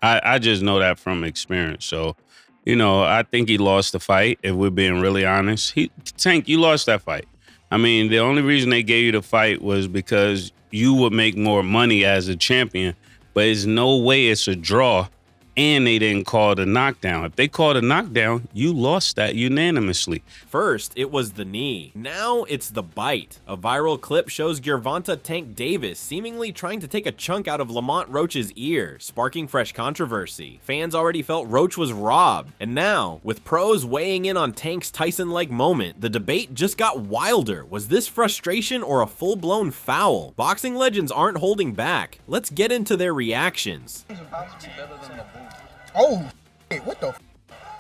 I just know that from experience. So, I think he lost the fight. If we're being really honest, Tank, you lost that fight. I mean, the only reason they gave you the fight was because you would make more money as a champion. But it's no way it's a draw. And they didn't call the knockdown. If they called a knockdown, you lost that unanimously. First, it was the knee. Now it's the bite. A viral clip shows Gervonta Tank Davis seemingly trying to take a chunk out of Lamont Roach's ear, sparking fresh controversy. Fans already felt Roach was robbed. And now, with pros weighing in on Tank's Tyson-like moment, the debate just got wilder. Was this frustration or a full-blown foul? Boxing legends aren't holding back. Let's get into their reactions. Oh, what the f?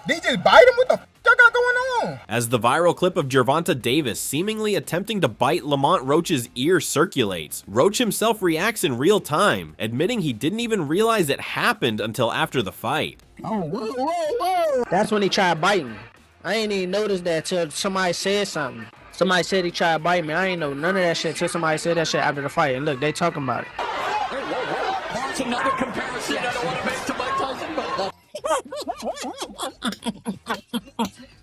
They just bite him? What the f y'all got going on? As the viral clip of Gervonta Davis seemingly attempting to bite Lamont Roach's ear circulates, Roach himself reacts in real time, admitting he didn't even realize it happened until after the fight. Oh, whoa. That's when he tried biting. I ain't even noticed that till somebody said something. Somebody said he tried to bite me. I ain't know none of that shit till somebody said that shit after the fight. And look, they talking about it. That's another comparison I don't want to make to Mike Tyson, but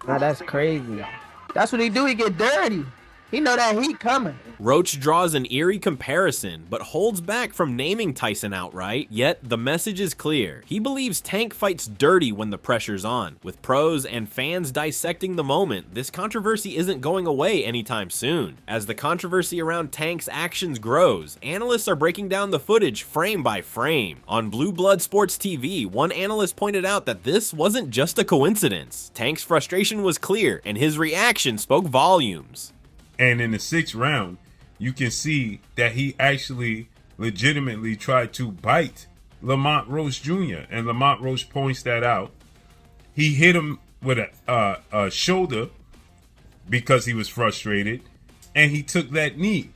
Now that's crazy. That's what he do. He get dirty. He know that heat coming. Roach draws an eerie comparison, but holds back from naming Tyson outright, yet the message is clear. He believes Tank fights dirty when the pressure's on. With pros and fans dissecting the moment, this controversy isn't going away anytime soon. As the controversy around Tank's actions grows, analysts are breaking down the footage frame by frame. On Blue Blood Sports TV, one analyst pointed out that this wasn't just a coincidence. Tank's frustration was clear, and his reaction spoke volumes. And in the 6th round, you can see that he actually legitimately tried to bite Lamont Roach Jr. And Lamont Roach points that out. He hit him with a shoulder because he was frustrated, and he took that knee.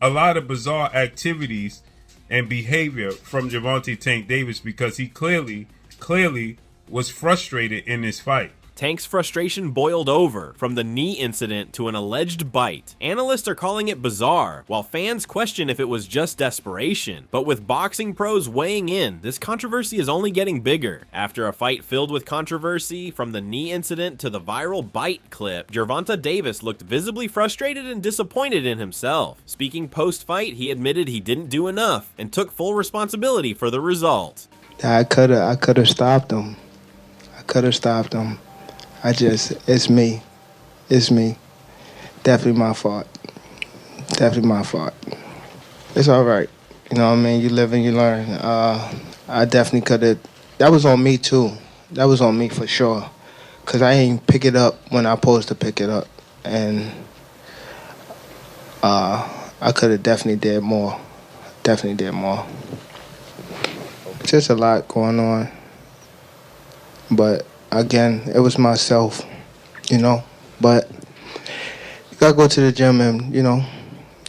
A lot of bizarre activities and behavior from Gervonta Tank Davis because he clearly was frustrated in this fight. Tank's frustration boiled over from the knee incident to an alleged bite. Analysts are calling it bizarre, while fans question if it was just desperation. But with boxing pros weighing in, this controversy is only getting bigger. After a fight filled with controversy, from the knee incident to the viral bite clip, Gervonta Davis looked visibly frustrated and disappointed in himself. Speaking post-fight, he admitted he didn't do enough and took full responsibility for the result. I could have stopped him. It's me. Definitely my fault. It's all right. You know what I mean? You live and you learn. I definitely could have. That was on me too. That was on me for sure. Because I ain't pick it up when I supposed to pick it up. And I could have definitely did more. Just a lot going on. But again, it was myself, but you gotta go to the gym and,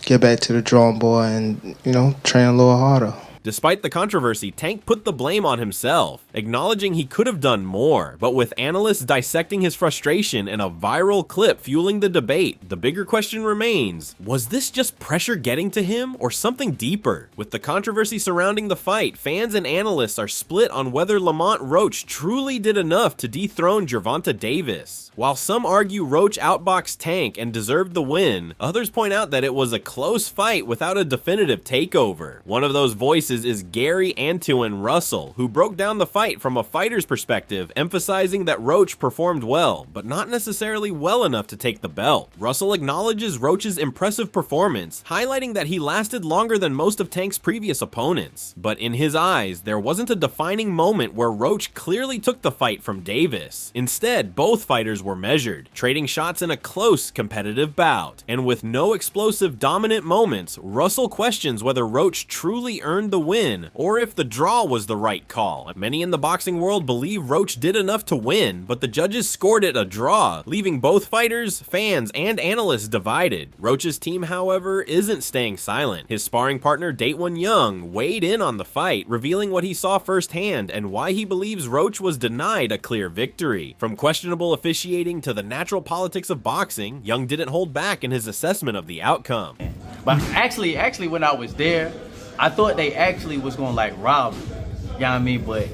get back to the drawing board and, train a little harder. Despite the controversy, Tank put the blame on himself, acknowledging he could have done more. But with analysts dissecting his frustration and a viral clip fueling the debate, the bigger question remains, was this just pressure getting to him or something deeper? With the controversy surrounding the fight, fans and analysts are split on whether Lamont Roach truly did enough to dethrone Gervonta Davis. While some argue Roach outboxed Tank and deserved the win, others point out that it was a close fight without a definitive takeover. One of those voices is Gary Antoine Russell, who broke down the fight from a fighter's perspective, emphasizing that Roach performed well, but not necessarily well enough to take the belt. Russell acknowledges Roach's impressive performance, highlighting that he lasted longer than most of Tank's previous opponents. But in his eyes, there wasn't a defining moment where Roach clearly took the fight from Davis. Instead, both fighters were measured, trading shots in a close, competitive bout. And with no explosive, dominant moments, Russell questions whether Roach truly earned the win, or if the draw was the right call. Many in the boxing world believe Roach did enough to win, but the judges scored it a draw, leaving both fighters, fans, and analysts divided. Roach's team, however, isn't staying silent. His sparring partner, Datewan Young, weighed in on the fight, revealing what he saw firsthand and why he believes Roach was denied a clear victory. From questionable officiating to the natural politics of boxing, Young didn't hold back in his assessment of the outcome. But actually when I was there, I thought they actually was gonna rob me. You know what I mean? But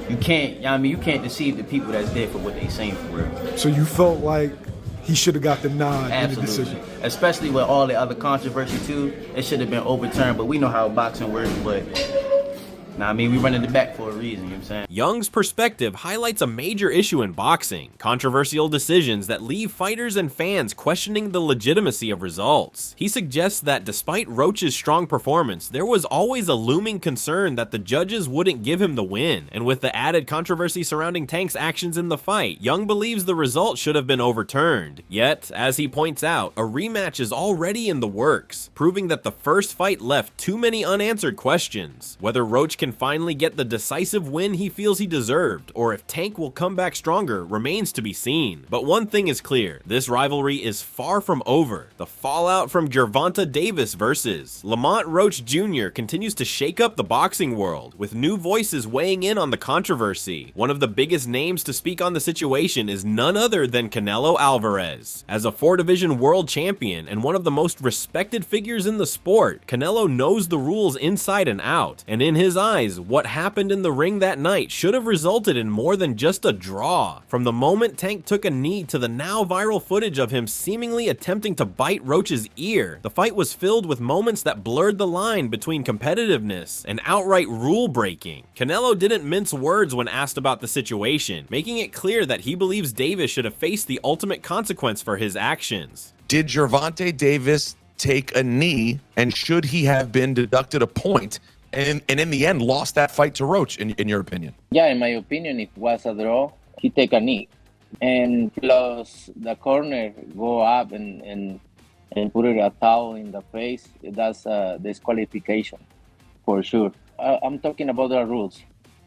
you can't, I mean, you can't deceive the people that's there for what they saying for real. So you felt like he should have got the nod in the Absolutely. decision? Especially with all the other controversy too, it should have been overturned, but we know how boxing works, but I mean, we running it back for a reason, you know what I'm saying? Young's perspective highlights a major issue in boxing, controversial decisions that leave fighters and fans questioning the legitimacy of results. He suggests that despite Roach's strong performance, there was always a looming concern that the judges wouldn't give him the win, and with the added controversy surrounding Tank's actions in the fight, Young believes the result should have been overturned. Yet, as he points out, a rematch is already in the works, proving that the first fight left too many unanswered questions. Whether Roach can finally get the decisive win he feels he deserved, or if Tank will come back stronger, remains to be seen. But one thing is clear, this rivalry is far from over. The fallout from Gervonta Davis versus Lamont Roach Jr. continues to shake up the boxing world, with new voices weighing in on the controversy. One of the biggest names to speak on the situation is none other than Canelo Alvarez. As a 4-division world champion and one of the most respected figures in the sport, Canelo knows the rules inside and out, and in his eyes, what happened in the ring that night should have resulted in more than just a draw. From the moment Tank took a knee to the now viral footage of him seemingly attempting to bite Roach's ear, the fight was filled with moments that blurred the line between competitiveness and outright rule breaking. Canelo didn't mince words when asked about the situation, making it clear that he believes Davis should have faced the ultimate consequence for his actions. Did Gervonta Davis take a knee, and should he have been deducted a point and in the end lost that fight to Roach, in your opinion? Yeah, in my opinion, if it was a draw, he take a knee. And plus the corner go up and put it a towel in the face, that's a disqualification for sure. I'm talking about the rules,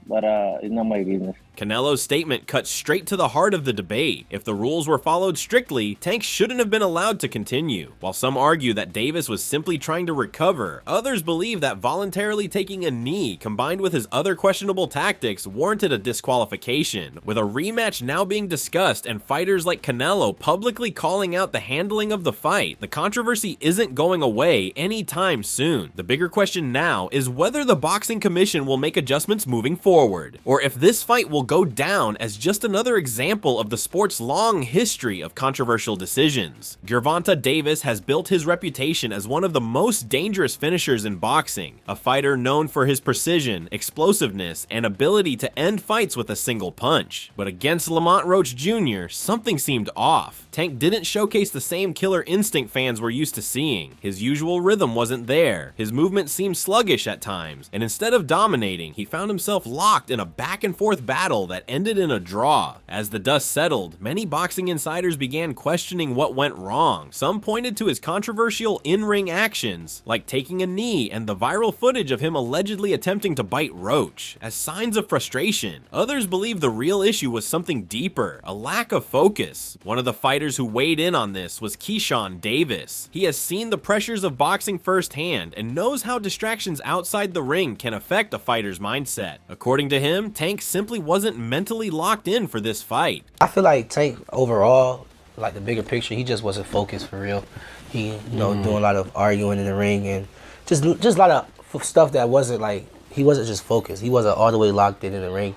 but it's not my business. Canelo's statement cuts straight to the heart of the debate. If the rules were followed strictly, Tank shouldn't have been allowed to continue. While some argue that Davis was simply trying to recover, others believe that voluntarily taking a knee combined with his other questionable tactics warranted a disqualification. With a rematch now being discussed and fighters like Canelo publicly calling out the handling of the fight, the controversy isn't going away anytime soon. The bigger question now is whether the Boxing Commission will make adjustments moving forward, or if this fight will go down as just another example of the sport's long history of controversial decisions. Gervonta Davis has built his reputation as one of the most dangerous finishers in boxing, a fighter known for his precision, explosiveness, and ability to end fights with a single punch. But against Lamont Roach Jr., something seemed off. Tank didn't showcase the same killer instinct fans were used to seeing. His usual rhythm wasn't there, his movement seemed sluggish at times, and instead of dominating, he found himself locked in a back-and-forth battle that ended in a draw. As the dust settled, many boxing insiders began questioning what went wrong. Some pointed to his controversial in-ring actions, like taking a knee and the viral footage of him allegedly attempting to bite Roach, as signs of frustration. Others believe the real issue was something deeper, a lack of focus. One of the fighters who weighed in on this was Keyshawn Davis. He has seen the pressures of boxing firsthand and knows how distractions outside the ring can affect a fighter's mindset. According to him, Tank simply wasn't mentally locked in for this fight. I feel like Tank overall, like the bigger picture, he just wasn't focused for real. He, doing a lot of arguing in the ring and just a lot of stuff that wasn't like, he wasn't just focused. He wasn't all the way locked in the ring.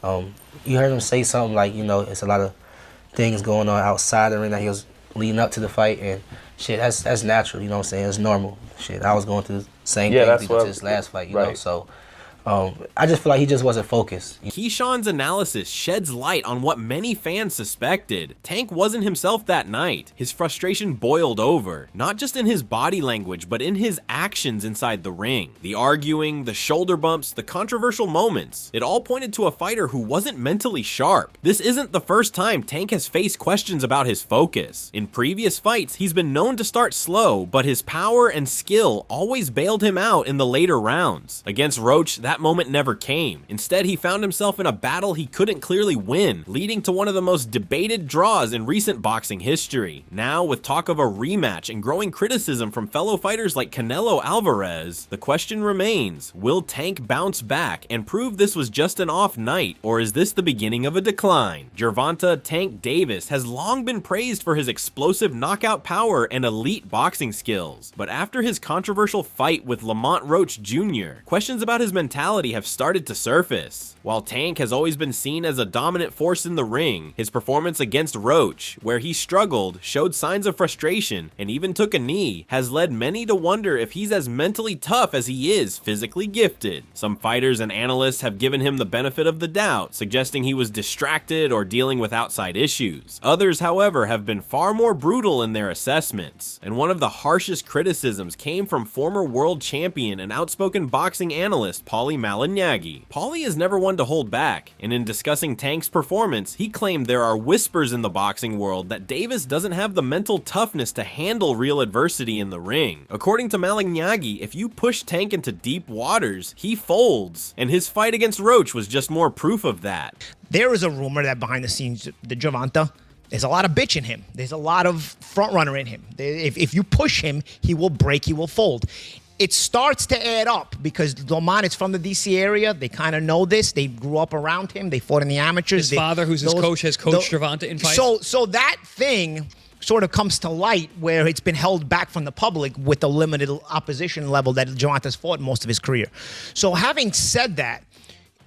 You heard him say something like, it's a lot of things going on outside the ring that he was leading up to the fight, and shit, that's natural, you know what I'm saying? It's normal. Shit, I was going through the same thing leading to this last fight, you know, so I just feel like he just wasn't focused. Keyshawn's analysis sheds light on what many fans suspected. Tank wasn't himself that night. His frustration boiled over, not just in his body language, but in his actions inside the ring. The arguing, the shoulder bumps, the controversial moments, it all pointed to a fighter who wasn't mentally sharp. This isn't the first time Tank has faced questions about his focus. In previous fights, he's been known to start slow, but his power and skill always bailed him out in the later rounds. Against Roach, that moment never came. Instead, he found himself in a battle he couldn't clearly win, leading to one of the most debated draws in recent boxing history. Now, with talk of a rematch and growing criticism from fellow fighters like Canelo Alvarez, the question remains, will Tank bounce back and prove this was just an off night, or is this the beginning of a decline? Gervonta Tank Davis has long been praised for his explosive knockout power and elite boxing skills, but after his controversial fight with Lamont Roach Jr., questions about his mentality mentality have started to surface. While Tank has always been seen as a dominant force in the ring, his performance against Roach, where he struggled, showed signs of frustration, and even took a knee, has led many to wonder if he's as mentally tough as he is physically gifted. Some fighters and analysts have given him the benefit of the doubt, suggesting he was distracted or dealing with outside issues. Others, however, have been far more brutal in their assessments, and one of the harshest criticisms came from former world champion and outspoken boxing analyst Paulie Malignaggi. Paulie is never one to hold back, and in discussing Tank's performance, he claimed there are whispers in the boxing world that Davis doesn't have the mental toughness to handle real adversity in the ring. According to Malignaggi, if you push Tank into deep waters, he folds, and his fight against Roach was just more proof of that. There is a rumor that behind the scenes, the Gervonta, there's a lot of bitch in him. There's a lot of front runner in him. If you push him, he will break, he will fold. It starts to add up because Lamont is from the D.C. area. They kind of know this. They grew up around him. They fought in the amateurs. His father, who's his coach, has coached Gervonta in fights. So that thing sort of comes to light where it's been held back from the public with the limited opposition level that Gervonta's fought most of his career. So having said that,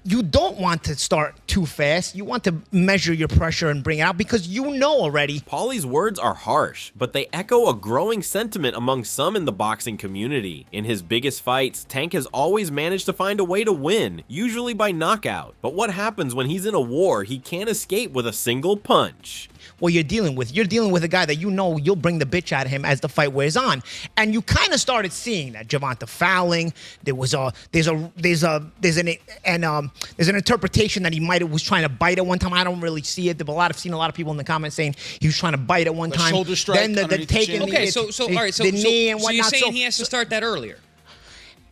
you don't want to start too fast. You want to measure your pressure and bring it out because you know already. Paulie's words are harsh, but they echo a growing sentiment among some in the boxing community. In his biggest fights, Tank has always managed to find a way to win, usually by knockout. But what happens when he's in a war he can't escape with a single punch? What you're dealing with a guy that you know you'll bring the bitch out of him as the fight wears on, and you kind of started seeing that. Gervonta fouling. There's an interpretation that he was trying to bite at one time. I don't really see it, but I've seen a lot of people in the comments saying he was trying to bite at one time. Shoulder strike. Then the taking the knee and whatnot. So you're saying he has to start that earlier?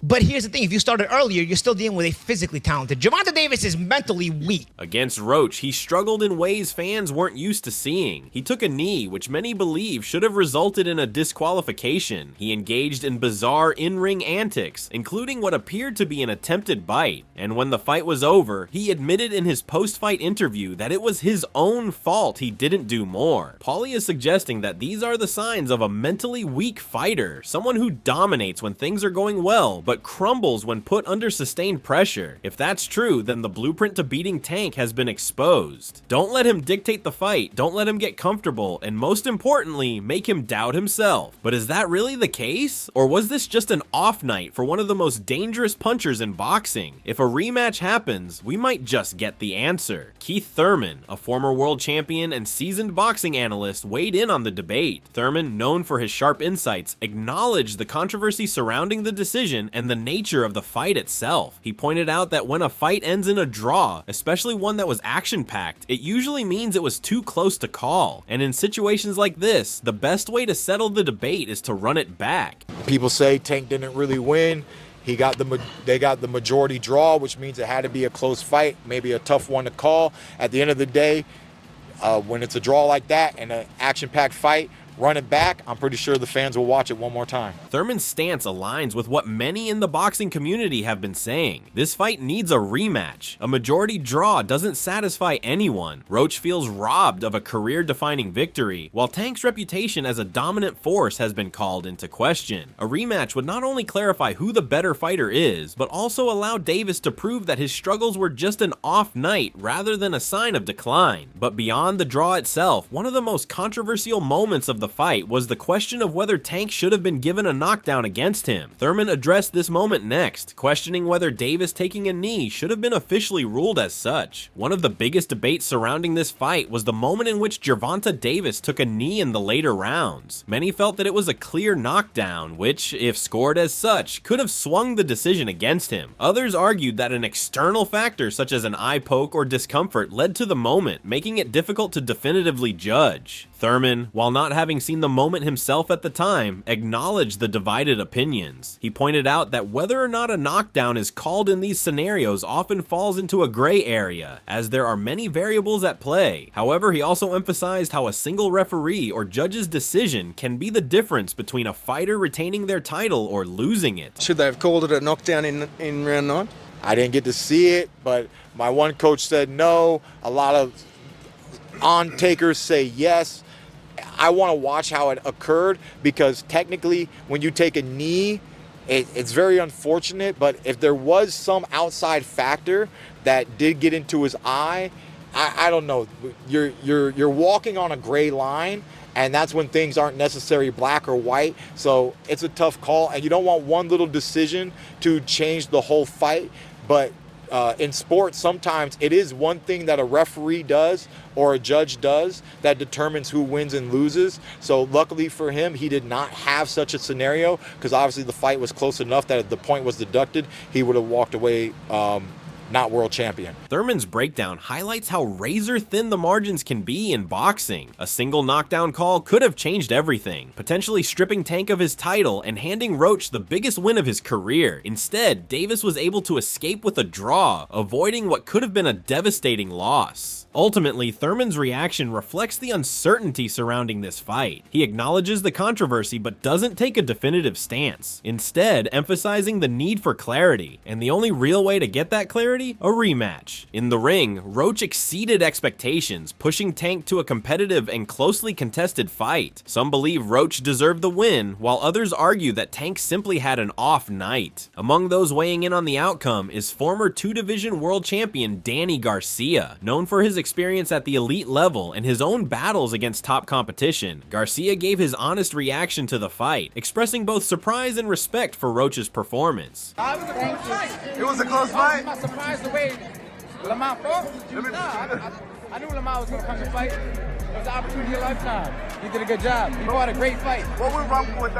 But here's the thing, if you started earlier, you're still dealing with a physically talented. Gervonta Davis is mentally weak. Against Roach, he struggled in ways fans weren't used to seeing. He took a knee, which many believe should have resulted in a disqualification. He engaged in bizarre in-ring antics, including what appeared to be an attempted bite. And when the fight was over, he admitted in his post-fight interview that it was his own fault he didn't do more. Paulie is suggesting that these are the signs of a mentally weak fighter, someone who dominates when things are going well, but crumbles when put under sustained pressure. If that's true, then the blueprint to beating Tank has been exposed. Don't let him dictate the fight, don't let him get comfortable, and most importantly, make him doubt himself. But is that really the case? Or was this just an off night for one of the most dangerous punchers in boxing? If a rematch happens, we might just get the answer. Keith Thurman, a former world champion and seasoned boxing analyst, weighed in on the debate. Thurman, known for his sharp insights, acknowledged the controversy surrounding the decision and the nature of the fight itself. He pointed out that when a fight ends in a draw, especially one that was action-packed, it usually means it was too close to call. And in situations like this, the best way to settle the debate is to run it back. People say Tank didn't really win. They got the majority draw, which means it had to be a close fight, maybe a tough one to call. At the end of the day, when it's a draw like that and an action-packed fight, run it back, I'm pretty sure the fans will watch it one more time. Thurman's stance aligns with what many in the boxing community have been saying. This fight needs a rematch. A majority draw doesn't satisfy anyone. Roach feels robbed of a career-defining victory, while Tank's reputation as a dominant force has been called into question. A rematch would not only clarify who the better fighter is, but also allow Davis to prove that his struggles were just an off night rather than a sign of decline. But beyond the draw itself, one of the most controversial moments of the fight was the question of whether Tank should have been given a knockdown against him. Thurman addressed this moment next, questioning whether Davis taking a knee should have been officially ruled as such. One of the biggest debates surrounding this fight was the moment in which Gervonta Davis took a knee in the later rounds. Many felt that it was a clear knockdown, which, if scored as such, could have swung the decision against him. Others argued that an external factor such as an eye poke or discomfort led to the moment, making it difficult to definitively judge. Thurman, while not having seen the moment himself at the time, acknowledged the divided opinions. He pointed out that whether or not a knockdown is called in these scenarios often falls into a gray area, as there are many variables at play. However, he also emphasized how a single referee or judge's decision can be the difference between a fighter retaining their title or losing it. Should they have called it a knockdown in round 9? I didn't get to see it, but my one coach said no. A lot of on-takers say yes. I want to watch how it occurred because technically when you take a knee it's very unfortunate, but if there was some outside factor that did get into his eye, I don't know. You're walking on a gray line, and that's when things aren't necessarily black or white. So it's a tough call, and you don't want one little decision to change the whole fight. But in sports, sometimes it is one thing that a referee does or a judge does that determines who wins and loses. So luckily for him, he did not have such a scenario, because obviously the fight was close enough that if the point was deducted, he would have walked away not world champion. Thurman's breakdown highlights how razor thin the margins can be in boxing. A single knockdown call could have changed everything, potentially stripping Tank of his title and handing Roach the biggest win of his career. Instead, Davis was able to escape with a draw, avoiding what could have been a devastating loss. Ultimately, Thurman's reaction reflects the uncertainty surrounding this fight. He acknowledges the controversy but doesn't take a definitive stance, instead emphasizing the need for clarity, and the only real way to get that clarity, a rematch. In the ring, Roach exceeded expectations, pushing Tank to a competitive and closely contested fight. Some believe Roach deserved the win, while others argue that Tank simply had an off night. Among those weighing in on the outcome is former 2-division world champion Danny Garcia. Known for his experience at the elite level and his own battles against top competition, Garcia gave his honest reaction to the fight, expressing both surprise and respect for Roach's performance. It was a close fight. I'm not surprised the way Lamont fought. I knew Lamont was going to come to fight. It was an opportunity of a lifetime. He did a good job. He fought a great fight. What went wrong with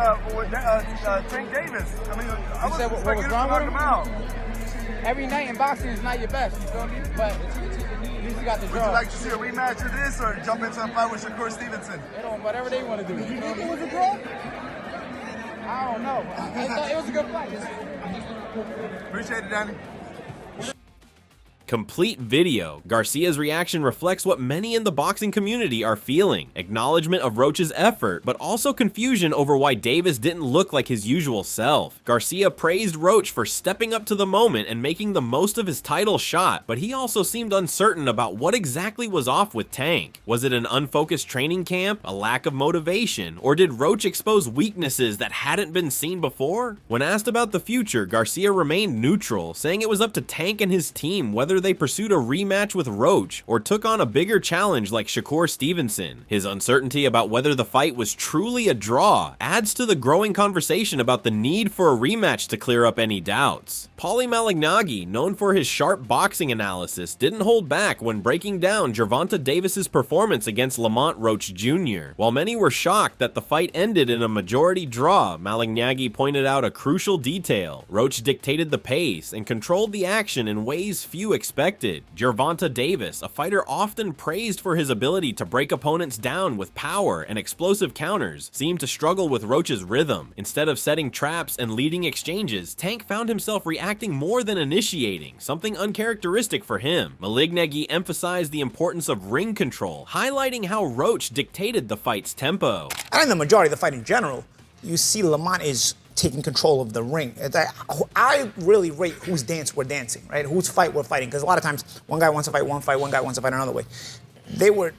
Tank Davis? I mean, I said what was wrong with him? Every night in boxing is not your best, you feel me? But at least you got the draw. Would you like to see a rematch of this or jump into a fight with Shakur Stevenson? Whatever they want to do. You think it was a draw? I don't know. It was a good fight. Appreciate it, Danny. Complete video. Garcia's reaction reflects what many in the boxing community are feeling. Acknowledgement of Roach's effort, but also confusion over why Davis didn't look like his usual self. Garcia praised Roach for stepping up to the moment and making the most of his title shot, but he also seemed uncertain about what exactly was off with Tank. Was it an unfocused training camp, a lack of motivation, or did Roach expose weaknesses that hadn't been seen before? When asked about the future, Garcia remained neutral, saying it was up to Tank and his team whether they pursued a rematch with Roach or took on a bigger challenge like Shakur Stevenson. His uncertainty about whether the fight was truly a draw adds to the growing conversation about the need for a rematch to clear up any doubts. Paulie Malignaggi, known for his sharp boxing analysis, didn't hold back when breaking down Gervonta Davis's performance against Lamont Roach Jr. While many were shocked that the fight ended in a majority draw, Malignaggi pointed out a crucial detail. Roach dictated the pace and controlled the action in ways few expected. Gervonta Davis, a fighter often praised for his ability to break opponents down with power and explosive counters, seemed to struggle with Roach's rhythm. Instead of setting traps and leading exchanges, Tank found himself reacting more than initiating, something uncharacteristic for him. Malignaggi emphasized the importance of ring control, highlighting how Roach dictated the fight's tempo. And in the majority of the fight in general, you see Lamont is taking control of the ring. I really rate whose dance we're dancing, right? Whose fight we're fighting. Because a lot of times, one guy wants to fight one fight, one guy wants to fight another way. They were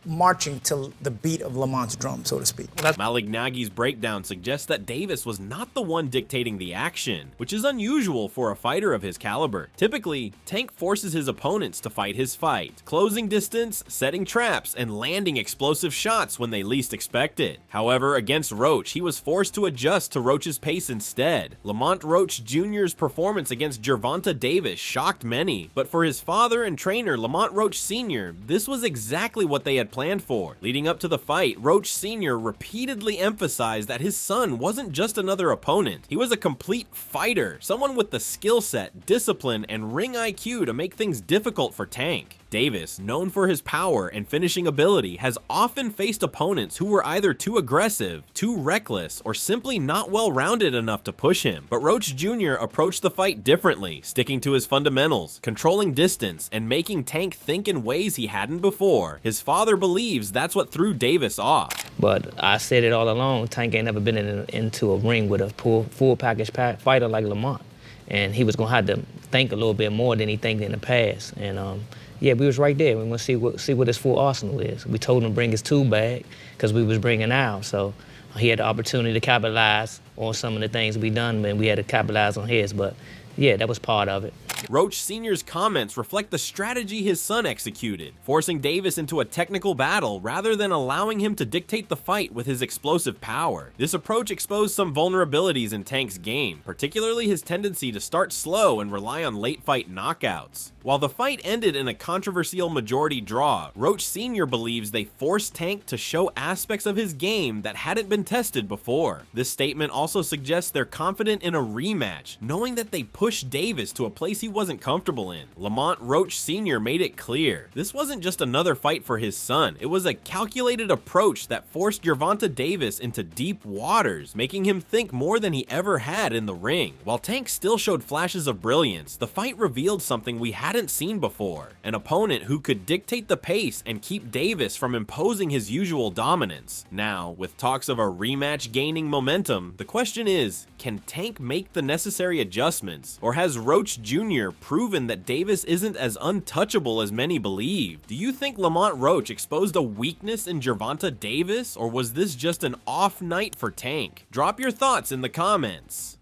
marching to the beat of Lamont's drum, so to speak. Malignaggi's breakdown suggests that Davis was not the one dictating the action, which is unusual for a fighter of his caliber. Typically, Tank forces his opponents to fight his fight, closing distance, setting traps, and landing explosive shots when they least expect it. However, against Roach, he was forced to adjust to Roach's pace instead. Lamont Roach Jr.'s performance against Gervonta Davis shocked many, but for his father and trainer, Lamont Roach Sr., this was exactly what they had planned for. Leading up to the fight, Roach Sr. repeatedly emphasized that his son wasn't just another opponent. He was a complete fighter, someone with the skill set, discipline, and ring IQ to make things difficult for Tank. Davis, known for his power and finishing ability, has often faced opponents who were either too aggressive, too reckless, or simply not well-rounded enough to push him. But Roach Jr. approached the fight differently, sticking to his fundamentals, controlling distance, and making Tank think in ways he hadn't before. His father believes that's what threw Davis off. But I said it all along, Tank ain't never been into a ring with a full package fighter like Lamont. And he was going to have to think a little bit more than he think in the past. And yeah, we was right there. We want to see what his full arsenal is. We told him to bring his tool bag because we was bringing ours. So he had the opportunity to capitalize on some of the things we done, and we had to capitalize on his. But yeah, that was part of it. Roach Sr.'s comments reflect the strategy his son executed, forcing Davis into a technical battle rather than allowing him to dictate the fight with his explosive power. This approach exposed some vulnerabilities in Tank's game, particularly his tendency to start slow and rely on late fight knockouts. While the fight ended in a controversial majority draw, Roach Sr. believes they forced Tank to show aspects of his game that hadn't been tested before. This statement also suggests they're confident in a rematch, knowing that they pushed Davis to a place he wasn't comfortable in. Lamont Roach Sr. made it clear this wasn't just another fight for his son, it was a calculated approach that forced Gervonta Davis into deep waters, making him think more than he ever had in the ring. While Tank still showed flashes of brilliance, the fight revealed something we hadn't seen before, an opponent who could dictate the pace and keep Davis from imposing his usual dominance. Now, with talks of a rematch gaining momentum, the question is, can Tank make the necessary adjustments, or has Roach Jr. proven that Davis isn't as untouchable as many believe? Do you think Lamont Roach exposed a weakness in Gervonta Davis, or was this just an off night for Tank? Drop your thoughts in the comments.